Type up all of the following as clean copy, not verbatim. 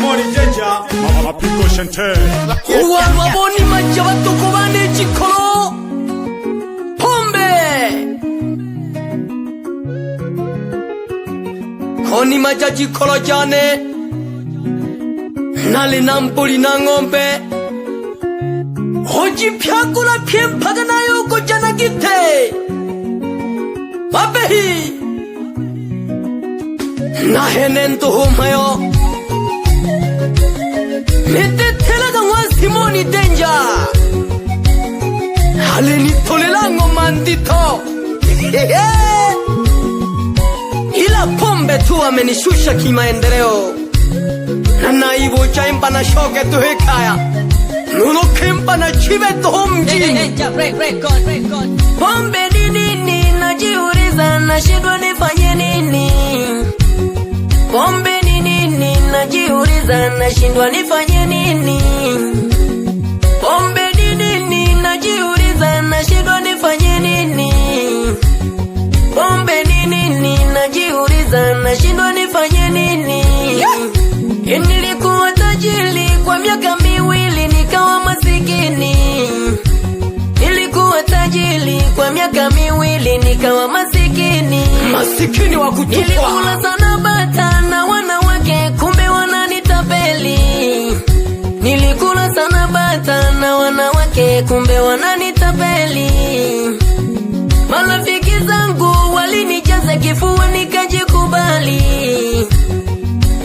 Simoni Danger Mapiko Shante Waboni majabato kubane chikolo Pombe Koni majaji kolo jane Nali nampuli na ngombe Hoji pyakula pyempaga na yoko jana gite Babehi Nahenen tuhumayo Mete telaga wa Simoni Danger Haleni tolelango mandito Ila pombe tu amenishusha kimaendeleo Na naibu chaimpa na shoke tu hekaya Nuno kempa na chive tu homji Pombe ni nini najiuliza nashindwa nifanye nini Pombe ni nini najiuliza nashindwa nifanye nini Pombe ni nini najiuliza nashindwa nifanye nini Pombe ni nini najiuliza nashindwa nifanye nini Nilikuwa tajiri kwa miaka miwili nikawa masikini Nilikuwa tajiri kwa miaka miwili nikawa masikini Masikini wa kutupwa Nilikula sana bata na wanawake kumbe wananitapeli Nilikula sana bata na wanawake kumbe wananitapeli Marafiki zangu walinijaza kifua nikajikubali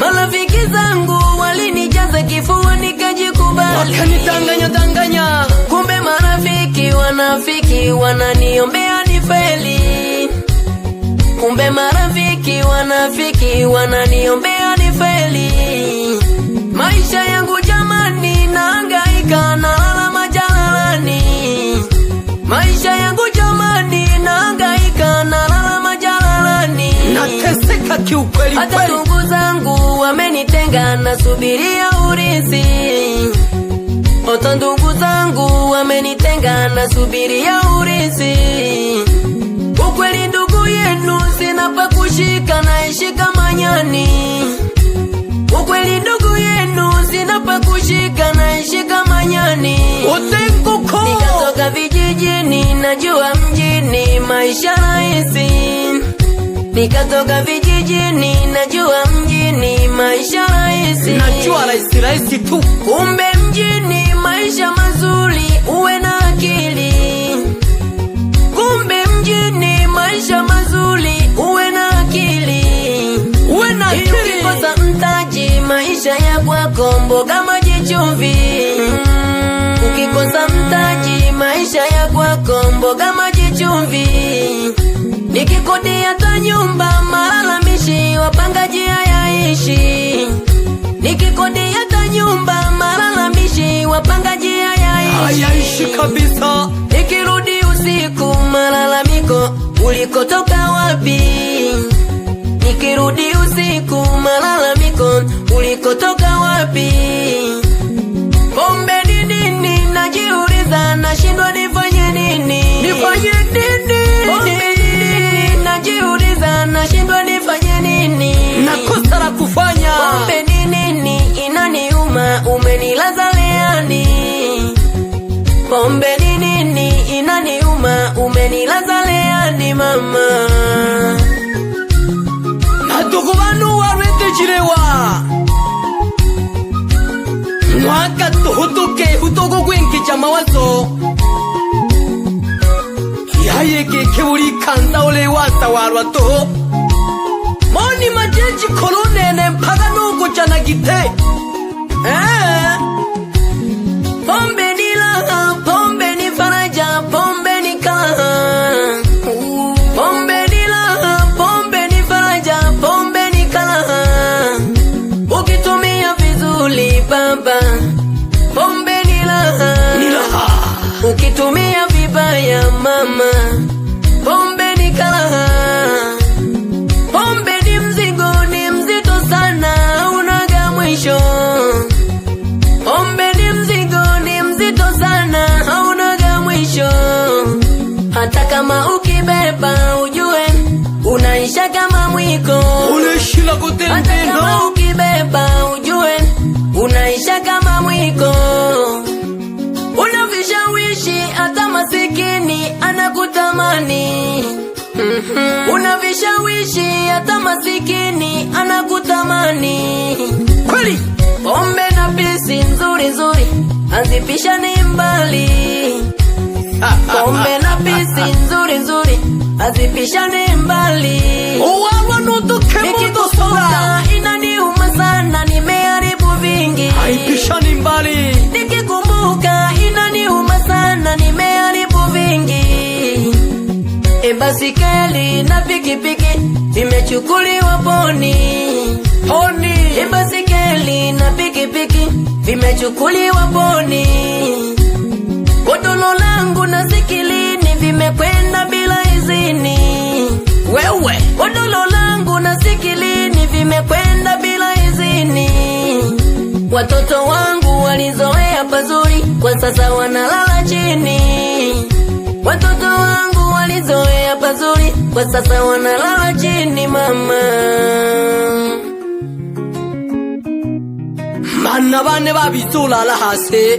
Marafiki zangu walinijaza kifua nikajikubali Wakanitanganya kumbe marafiki wanafiki wananiombea nifeli Kumbe marafiki wanafiki wananiombea nifeli Maisha yangu jamani nahangaika nalala majalalani Maisha yangu jamani nahangaika nalala majalalani Nateseka kiukweli hata ndugu zangu wamenitenga nasubiria urithi Hata ndugu zangu wamenitenga nasubiria urithi Ukweli ndugu yenu sina pa kushika naishika manyani Ukweli ndugu yenu sina pa kushika naishika manyani Utenguko Nikatoka vijijini najua mjini maisha rahisi Nikatoka vijijini najua mjini maisha rahisi Najua rahisi tu Kumbe mjini maisha mazuri uwe na akili Kumbe mjini maisha mazuri uwe na akili Uwe na akili Ukikosa mtaji maisha ya kwako mboga maji chumvi Ukikosa mtaji maisha ya kwako mboga maji chumvi Nikikodi hata nyumba malalamishi wapangaji hayaishi Nikikodi hata nyumba malalamishi wapangaji hayaishi kabisa Nikirudi usiku malalamiko ulikotoka wapi Nikirudi usiku malalamiko ulikotoka wapi Pombe ni nini najiuliza nashindwa nifanye nini Nifanye nini Pombe ni nini najiuliza nashindwa nifanye nini Nakosa la kufanya Pombe ni nini inaniuma umenilaza leani Pombe ni nini inaniuma umenilaza leani mama Natuku banu warete jirewa Mwaka tuhutuke hutogo gwenki jamawazo Yayeke keburi kanda ole wasa warwa to Moni majeji kolonene mpaga nuko jana gite Pombe ni laha, pombe ni faraja, pombe ni kalaha Pombe ni laha, pombe ni faraja, pombe ni kalaha Ukitumia vizuri baba, pombe ni laha Ukitumia vibaya mama, pombe ni kalaha Pombe ni mzigo ni mzito sana unaga mwisho masikini anakutamani kweli. Pombe na pisi nzuri nzuri hazipishani mbali. Pombe na pisi nzuri nzuri hazipishani mbali. Nikikukumbuka inaniuma sana, nimeharibu vingi. Haipishani mbali. Nikikumbuka inaniuma sana, nimeharibu vingi. Basikeli na pikipiki vimechukuliwa poni. Basikeli na pikipiki vimechukuliwa poni. Godolo langu na sikilini vimekwenda bila izini. Wewe godolo langu na sikilini vimekwenda bila izini. Watoto wangu walizoea pazuri, kwa sasa wanalala chini. Watoto wangu walizoea pazuri, kwa sasa wanalala chini mama. Mana bane babizulala hasi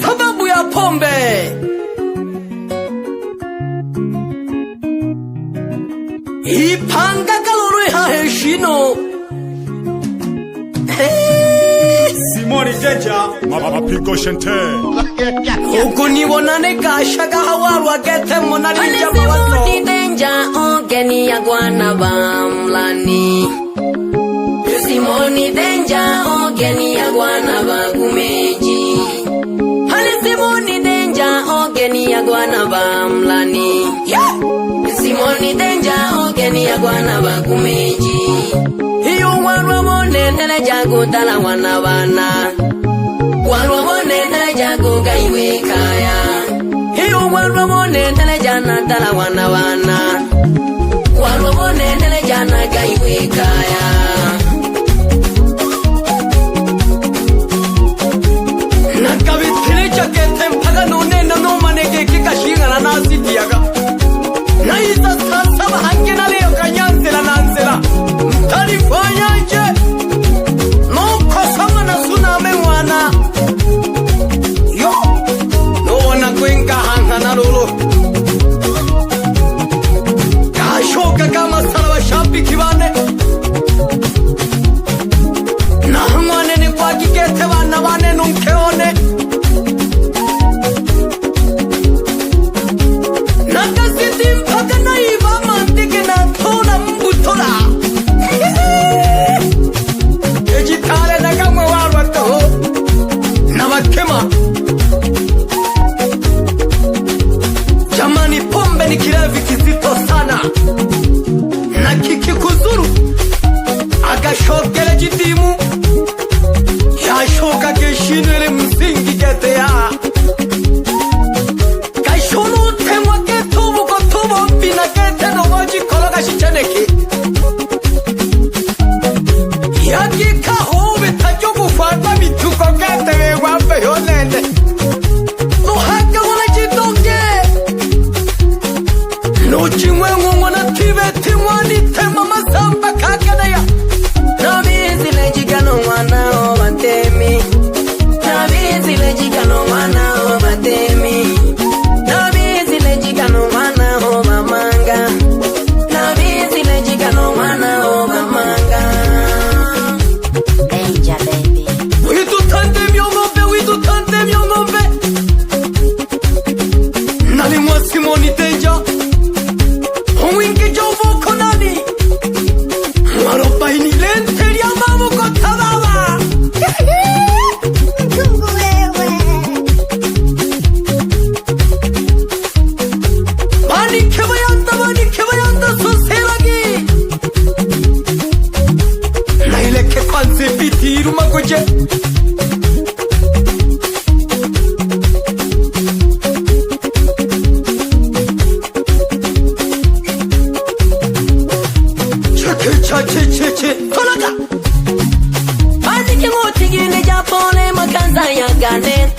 sababu ya pombe. Ipanga kalorwe haheshino. Simoni Danger, mapigo shente. Uku nibonane kashaga hawarwa gete monani jamba wato. Simoni Danger, ogeni ya gwana bamlani. Simoni Danger, ogeni ya gwana bagumeji. Simoni Danger, ogeni ya gwana bamlani. Simoni Danger, ogeni ya gwana bagumeji. Hiyo warwa mone nele jago dala wana wana. Warwa mone nele jago gaiwe kaya. Hiyo warwa mone nele jana dala wana wana. Warwa mone nele jana gaiwe kaya. Nakabitile chakete mpaga none no manege kikashinga na nasi tiaga. Naisa sasa hange na leo kanyansela nansela. Talifanyaje? No kosama na tsunami wana. Yo, no wana kwenga hanga na lolo. Kashoka kama salawa shapi kibane. Na hangwane ni kwa kikete wana wane nunkeone. Nakasiti mpaka na iba mantiki na tola mbutola. Ejitale na kamwe warwa toho na wakema. Jamani, pombe ni kilevi kizito sana, na kikikuzuru agashokele jidimu yashoka keshinwele msingi getea. Kashonu temwa ketubu kotubu mpina kete no moji kologa shicheneki. Yakika huwe tajogu fata mituko kete wewambe yonende. Nuhaka wana jitonge. Nuchimwe ngungwana tibe timwani tema masamba kakanaya. Nabizi lejigano wana o batemi. Nabizi lejigano wana o batemi. Nabizi lejigano wana o mamanga. Nabizi lejigano wana o mamanga. Danger, baby. We do tante myongombe, we do tante myongombe. Nani mwa Simoni Danger. Huwingi jovo konani. Waropa ini lente ya mamu kotababa. Bani kebayanda soseragi. Naileke kwanze bitiru magoje. Che tolaga. Bani kemotigine japone makanza ya ganen.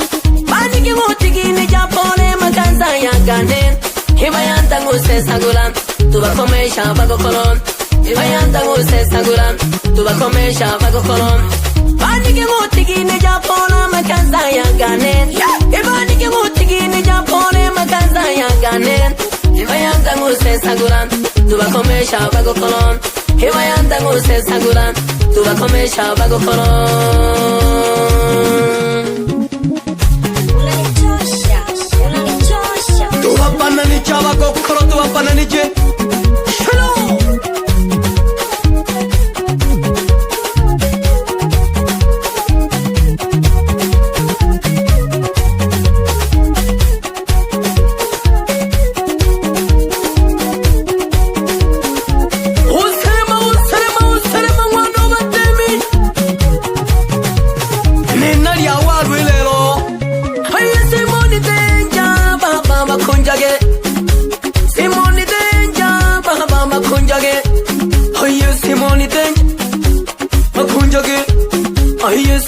Bani kemotigine japone makanza ya ganen. Hibayanda nguse sagulan, tubakomesha bagokolon. Hibayanda nguse sagulan, tubakomesha bagokolon. Bani kemotigine japone makanza ya ganen. Bani kemotigine japone makanza ya ganen. Himayanda nguse saguran tubakomesha bagokolon Himayanda nguse saguran tubakomesha bagokolon Tubapana ni chaba gokolo tubapana ni je Hello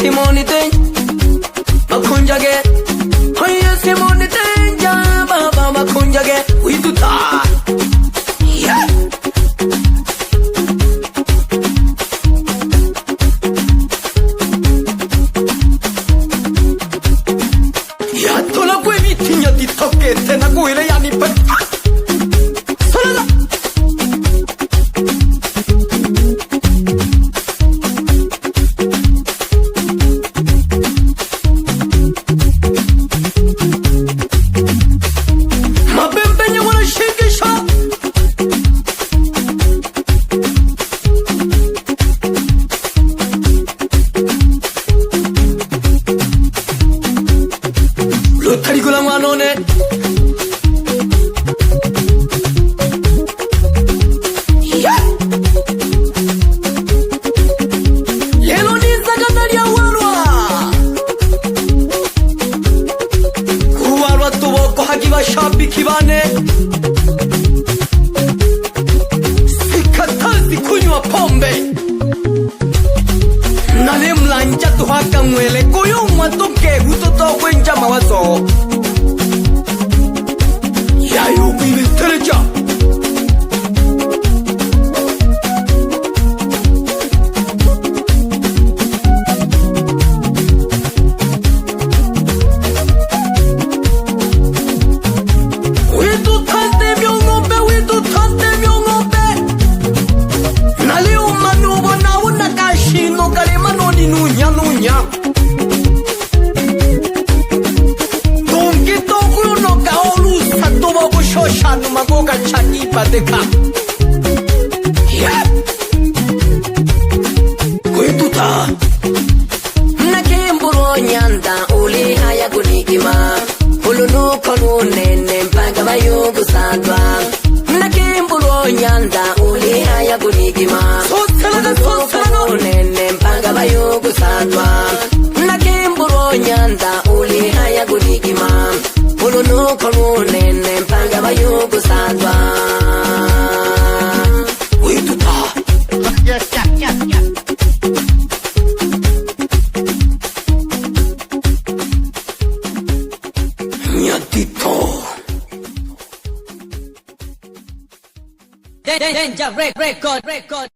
Simone Danger, Makunjage. Oh yeah, Simone Danger, Baba Makunjage. We do that. Yeah. Ya tola kwe mitinya di toke tena kuile yani pe. Salada. Shabiki bane sikatazi kunywa pombe nale mlanja tuhaka mwele koyo mwatoke utoto kwenja mawazo yayo bibi tereja Shanu magoga chani padeka. Yeah. Kuituta. Nakemburo nyanda uli haya kunikima. Ulunu konu nene mpanga bayugu sadwa. Nakemburo nyanda uli haya kunikima. Ulunu konu nene mpanga bayugu sadwa. Nakemburo nyanda uli haya kunikima. Ulunu konu nene mpanga bayugu sadwa. Uituta. Yes. Nyatito. Danger record.